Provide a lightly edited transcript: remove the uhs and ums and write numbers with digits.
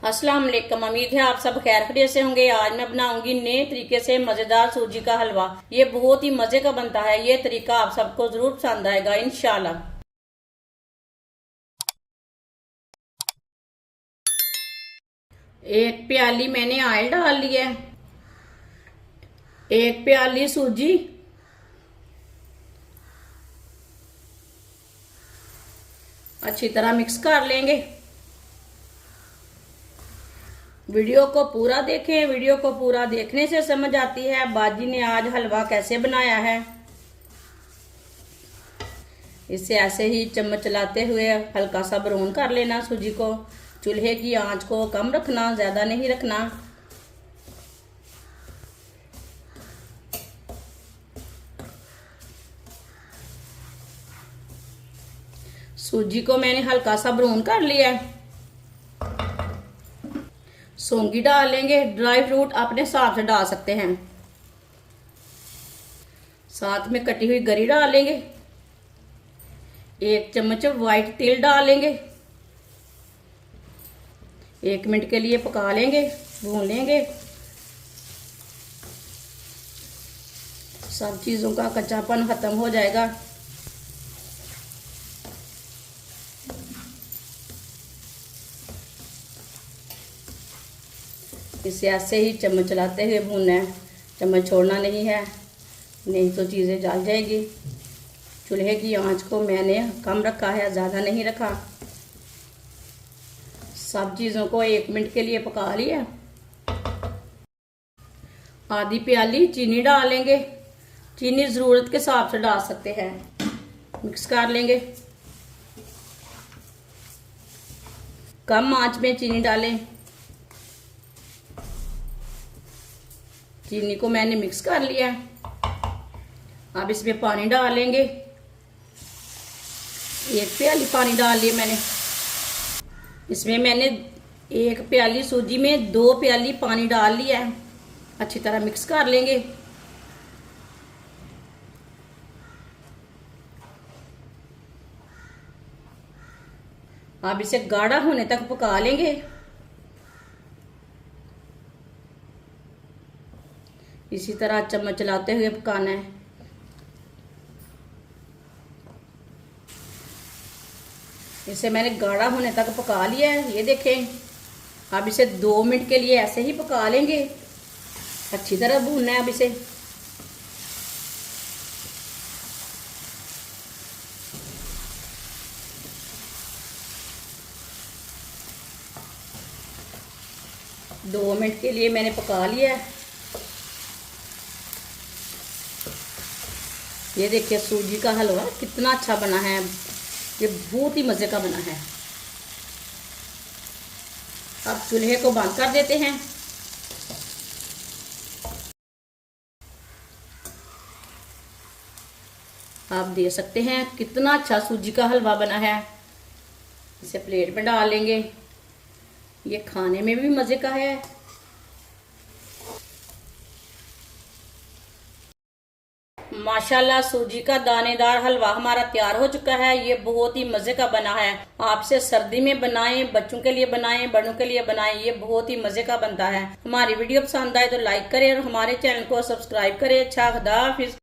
अस्सलाम वालेकुम। उम्मीद है आप सब खैर खैरियत से होंगे। आज मैं बनाऊंगी नए तरीके से मजेदार सूजी का हलवा। ये बहुत ही मजे का बनता है। ये तरीका आप सबको जरूर पसंद आएगा इंशाल्लाह। एक प्याली मैंने ऑयल डाल लिया है। एक प्याली सूजी, अच्छी तरह मिक्स कर लेंगे। वीडियो को पूरा देखें। वीडियो को पूरा देखने से समझ आती है बाजी ने आज हलवा कैसे बनाया है। इसे ऐसे ही चम्मच चलाते हुए हल्का सा ब्राउन कर लेना सूजी को। चूल्हे की आंच को कम रखना, ज्यादा नहीं रखना। सूजी को मैंने हल्का सा ब्राउन कर लिया है। सौंगी डालेंगे। ड्राई फ्रूट अपने हिसाब से डाल सकते हैं। साथ में कटी हुई गरी डालेंगे। 1 चम्मच व्हाइट तिल डालेंगे। 1 मिनट के लिए पका लेंगे, भून लेंगे। सब चीजों का कच्चापन खत्म हो जाएगा। इसे ऐसे ही चम्मच चलाते हुए भूनना है। चम्मच छोड़ना नहीं है, नहीं तो चीज़ें जल जाएगी। चूल्हे की आंच को मैंने कम रखा है, ज़्यादा नहीं रखा। सब चीज़ों को 1 मिनट के लिए पका लिया। आधी प्याली चीनी डालेंगे। चीनी ज़रूरत के हिसाब से डाल सकते हैं। मिक्स कर लेंगे। कम आंच में चीनी डालें। चीनी को मैंने मिक्स कर लिया। अब इसमें पानी डालेंगे। 1 प्याली पानी डाल लिया मैंने। इसमें मैंने 1 प्याली सूजी में 2 प्याली पानी डाल लिया है। अच्छी तरह मिक्स कर लेंगे। अब इसे गाढ़ा होने तक पका लेंगे। इसी तरह चम्मच चलाते हुए पकाना है। इसे मैंने गाढ़ा होने तक पका लिया है, ये देखें। अब इसे 2 मिनट के लिए ऐसे ही पका लेंगे। अच्छी तरह भूनना है अब इसे। दो मिनट के लिए मैंने पका लिया है। ये देखिए सूजी का हलवा कितना अच्छा बना है। ये बहुत ही मज़े का बना है। अब चूल्हे को बंद कर देते हैं। आप देख सकते हैं कितना अच्छा सूजी का हलवा बना है। इसे प्लेट में डाल लेंगे। ये खाने में भी मज़े का है। माशाल्लाह सूजी का दानेदार हलवा हमारा तैयार हो चुका है। ये बहुत ही मजे का बना है। आपसे सर्दी में बनाएं, बच्चों के लिए बनाएं, बड़ों के लिए बनाएं। ये बहुत ही मजे का बनता है। हमारी वीडियो पसंद आए तो लाइक करें और हमारे चैनल को सब्सक्राइब करें। अच्छा, खुदा हाफिज।